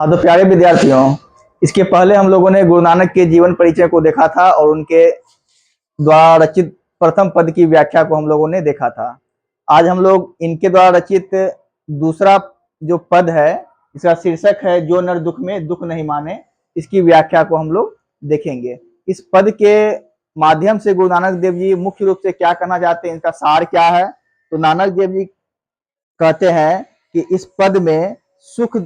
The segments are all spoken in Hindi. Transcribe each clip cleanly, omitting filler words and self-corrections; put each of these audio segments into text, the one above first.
हाँ तो प्यारे विद्यार्थियों, इसके पहले हम लोगों ने गुरु नानक के जीवन परिचय को देखा था और उनके द्वारा रचित प्रथम पद की व्याख्या को हम लोगों ने देखा था। आज हम लोग इनके द्वारा रचित दूसरा जो पद है, इसका शीर्षक है जो नर दुख में दुख नहीं माने, इसकी व्याख्या को हम लोग देखेंगे। इस पद के माध्यम से गुरु नानक देव जी मुख्य रूप से क्या कहना चाहते हैं, इसका सार क्या है। तो नानक देव जी कहते हैं कि इस पद में सुख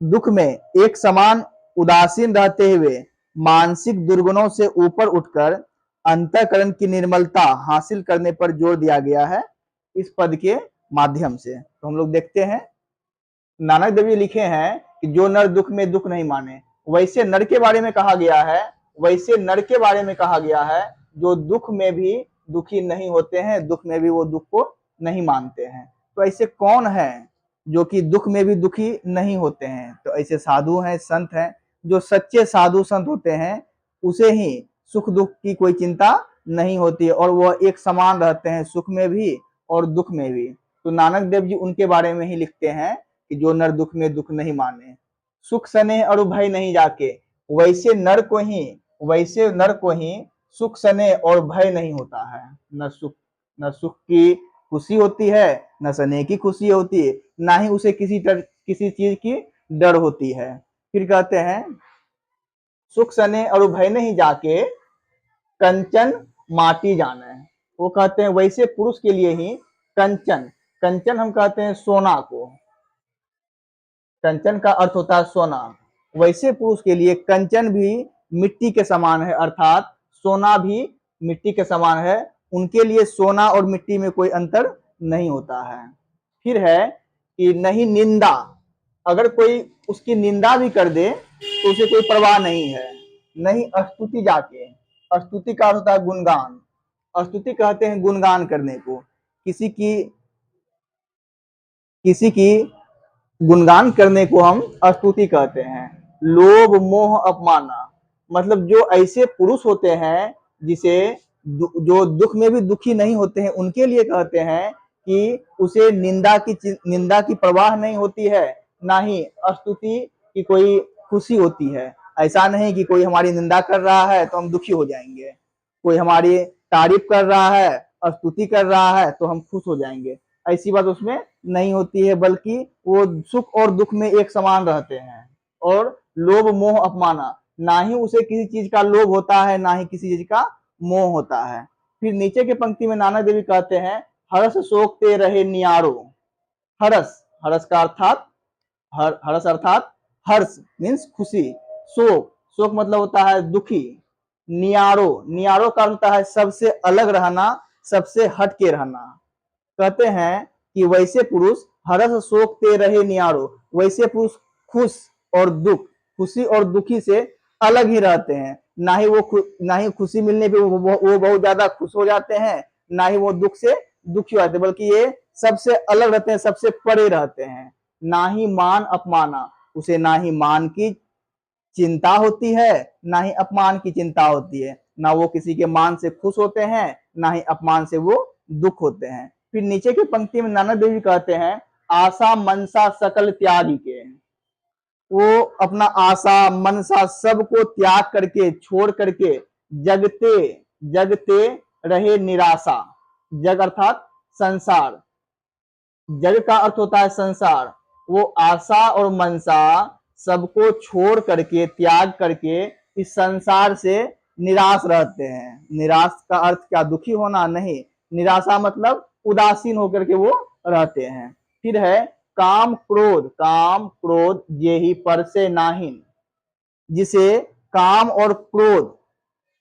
दुख में एक समान उदासीन रहते हुए मानसिक दुर्गुणों से ऊपर उठकर अंतःकरण की निर्मलता हासिल करने पर जोर दिया गया है इस पद के माध्यम से। तो हम लोग देखते हैं, नानक देव जी लिखे हैं कि जो नर दुख में दुख नहीं माने, वैसे नर के बारे में कहा गया है, वैसे नर के बारे में कहा गया है जो दुख में भी दुखी नहीं होते हैं, दुख में भी वो दुख को नहीं मानते हैं। तो ऐसे कौन है जो कि दुख में भी दुखी नहीं होते हैं? तो ऐसे साधु हैं, संत हैं। जो सच्चे साधु संत होते हैं उसे ही सुख दुख की कोई चिंता नहीं होती है और वह एक समान रहते हैं, सुख में भी और दुख में भी। तो नानक देव जी उनके बारे में ही लिखते हैं कि जो नर दुख में दुख नहीं माने, सुख सने और भय नहीं जाके, वैसे नर को ही सुख सने और भय नहीं होता है। न सुख की खुशी होती है, न सने की खुशी होती है, ना ही उसे किसी चीज की डर होती है। फिर कहते हैं सुख सने और भय नहीं जाके कंचन माटी जाने। वो कहते हैं वैसे पुरुष के लिए ही कंचन, कंचन हम कहते हैं सोना को, कंचन का अर्थ होता है सोना। वैसे पुरुष के लिए कंचन भी मिट्टी के समान है, अर्थात सोना भी मिट्टी के समान है। उनके लिए सोना और मिट्टी में कोई अंतर नहीं होता है। फिर है कि नहीं निंदा, अगर कोई उसकी निंदा भी कर दे तो उसे कोई परवाह नहीं है। नहीं स्तुति जाके, स्तुति का अर्थ होता है गुणगान, स्तुति कहते हैं गुणगान करने को। किसी की गुणगान करने को हम स्तुति कहते हैं। लोभ मोह अपमाना, मतलब जो ऐसे पुरुष होते हैं जिसे जो दुख में भी दुखी नहीं होते हैं, उनके लिए कहते हैं कि उसे निंदा की परवाह नहीं होती है, ना ही स्तुति की कोई खुशी होती है। ऐसा नहीं कि कोई हमारी निंदा कर रहा है तो हम दुखी हो जाएंगे, कोई हमारी तारीफ कर रहा है, स्तुति कर रहा है तो हम खुश हो जाएंगे, ऐसी बात उसमें नहीं होती है, बल्कि वो सुख और दुख में एक समान रहते हैं। और लोभ मोह अपमाना, ना ही उसे किसी चीज का लोभ होता है, ना ही किसी चीज का मोह होता है। फिर नीचे के पंक्ति में नानक देवी कहते हैं हर्ष शोकते रहे नियारो। हर्ष, हर्ष का अर्थात हर्ष अर्थात हर्ष मीन्स खुशी, शोक, शोक मतलब होता है दुखी, नियारो, नियारो का अर्थ होता है सबसे अलग रहना, सबसे हट के रहना। कहते हैं कि वैसे पुरुष हर्ष शोक ते रहे नियारो, वैसे पुरुष खुश और दुख, खुशी और दुखी से अलग ही रहते हैं। ना ही खुशी मिलने पे वो बहुत ज्यादा खुश हो जाते हैं, ना ही वो दुख से दुखी हो जाते हैं, बल्कि ये सबसे अलग रहते हैं, सबसे परे रहते हैं। ना ही मान अपमाना, उसे ना ही मान की चिंता होती है, ना ही अपमान की चिंता होती है। ना वो किसी के मान से खुश होते हैं, ना ही अपमान से वो दुख होते हैं। फिर नीचे की पंक्ति में नानक देव जी कहते हैं आशा मनसा सकल त्यागी के, वो अपना आशा मनसा सबको त्याग करके छोड़ करके जगते जगते रहे निराशा। जग अर्थात संसार, जग का अर्थ होता है संसार। वो आशा और मनसा सबको छोड़ करके त्याग करके इस संसार से निराश रहते हैं। निराश का अर्थ क्या, दुखी होना नहीं, निराशा मतलब उदासीन होकर के वो रहते हैं। फिर है काम क्रोध ये ही पर से नाहीन, जिसे काम और क्रोध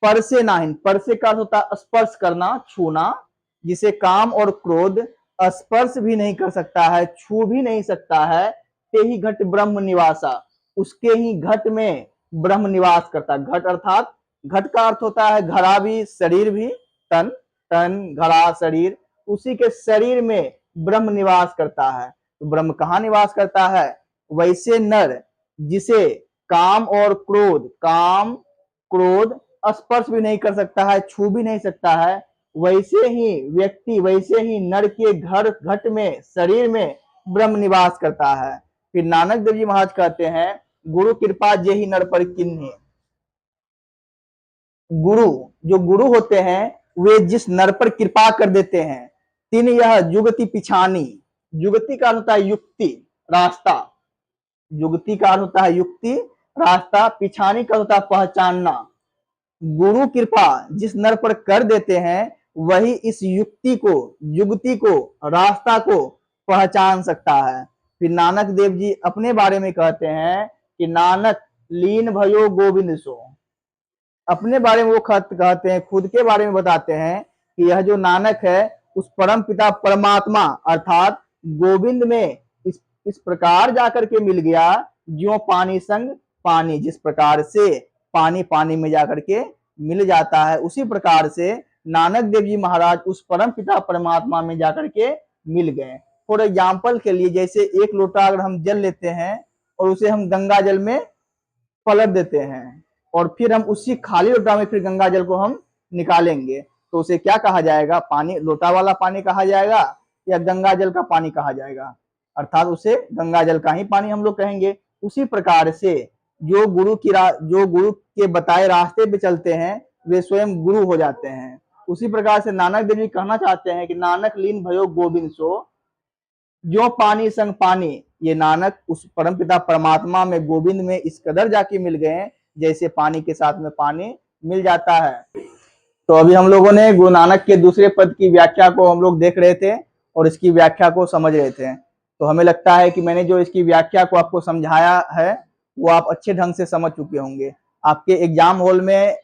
पर से नाहीन, पर से का होता है स्पर्श करना, छूना, जिसे काम और क्रोध स्पर्श भी नहीं कर सकता है, छू भी नहीं सकता है, ते ही घट ब्रह्म निवासा, उसके ही घट में ब्रह्म निवास करता है। घट अर्थात, घट का अर्थ होता है घड़ा भी, शरीर भी, तन, घड़ा शरीर, उसी के शरीर में ब्रह्म निवास करता है। तो ब्रह्म कहाँ निवास करता है? वैसे नर जिसे काम और काम क्रोध स्पर्श भी नहीं कर सकता है, छू भी नहीं सकता है, वैसे ही व्यक्ति, वैसे ही नर के घट में, शरीर में ब्रह्म निवास करता है। फिर नानक देव जी महाराज कहते हैं गुरु कृपा जेहि नर पर किन्हीं। गुरु, जो गुरु होते हैं वे जिस नर पर कृपा कर देते हैं, तिन यह जुगति पिछानी। जुगति का होता है युक्ति, रास्ता। जुगति का होता है युक्ति, रास्ता। पिछानी का होता है पहचानना। गुरु कृपा जिस नर पर कर देते हैं वही इस युक्ति को, जुगति को, रास्ता को पहचान सकता है। फिर नानक देव जी अपने बारे में कहते हैं कि नानक लीन भयो गोविंद सो। अपने बारे में वो कहते हैं, खुद के बारे में बताते हैं कि यह जो नानक है उस परम पिता परमात्मा अर्थात गोविंद में इस प्रकार जाकर के मिल गया ज्यों पानी संग पानी। जिस प्रकार से पानी पानी में जाकर के मिल जाता है, उसी प्रकार से नानक देव जी महाराज उस परम पिता परमात्मा में जाकर के मिल गए। फॉर एग्जाम्पल के लिए, जैसे एक लोटा अगर हम जल लेते हैं और उसे हम गंगा जल में पलट देते हैं और फिर हम उसी खाली लोटा में फिर गंगा जल को हम निकालेंगे, तो उसे क्या कहा जाएगा? पानी, लोटा वाला पानी कहा जाएगा या गंगा जल का पानी कहा जाएगा? अर्थात उसे गंगा जल का ही पानी हम लोग कहेंगे। उसी प्रकार से जो गुरु के बताए रास्ते पे चलते हैं वे स्वयं गुरु हो जाते हैं। उसी प्रकार से नानक देव जी कहना चाहते हैं कि नानक लीन भयो गोविंद सो, जो पानी संग पानी। ये नानक उस परमपिता परमात्मा में, गोविंद में इस कदर जाके मिल गए जैसे पानी के साथ में पानी मिल जाता है। तो अभी हम लोगों ने गुरु नानक के दूसरे पद की व्याख्या को हम लोग देख रहे थे और इसकी व्याख्या को समझ रहे थे। तो हमें लगता है कि मैंने जो इसकी व्याख्या को आपको समझाया है वो आप अच्छे ढंग से समझ चुके होंगे। आपके एग्जाम हॉल में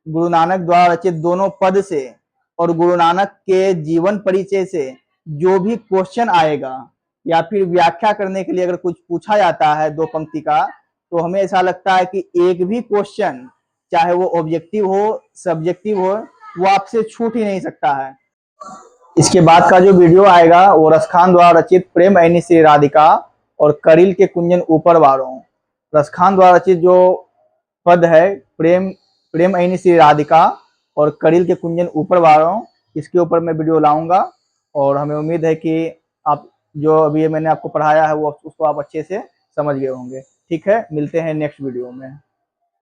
गुरु नानक द्वारा रचित दोनों पद से और गुरु नानक के जीवन परिचय से जो भी क्वेश्चन आएगा या फिर व्याख्या करने के लिए अगर कुछ पूछा जाता है दो पंक्ति का, तो हमें ऐसा लगता है कि एक भी क्वेश्चन, चाहे वो ऑब्जेक्टिव हो, सब्जेक्टिव हो, वो आपसे छूट ही नहीं सकता है। इसके बाद का जो वीडियो आएगा वो रसखान द्वारा रचित प्रेम ऐनी श्री राधिका और करील के कुंजन ऊपर वारों। रसखान द्वारा रचित जो पद है प्रेम ऐनी श्री राधिका और करील के कुंजन ऊपर वारों, इसके ऊपर मैं वीडियो लाऊंगा और हमें उम्मीद है कि आप जो अभी मैंने आपको पढ़ाया है वो उसको आप अच्छे से समझ गए होंगे। ठीक है, मिलते हैं नेक्स्ट वीडियो में।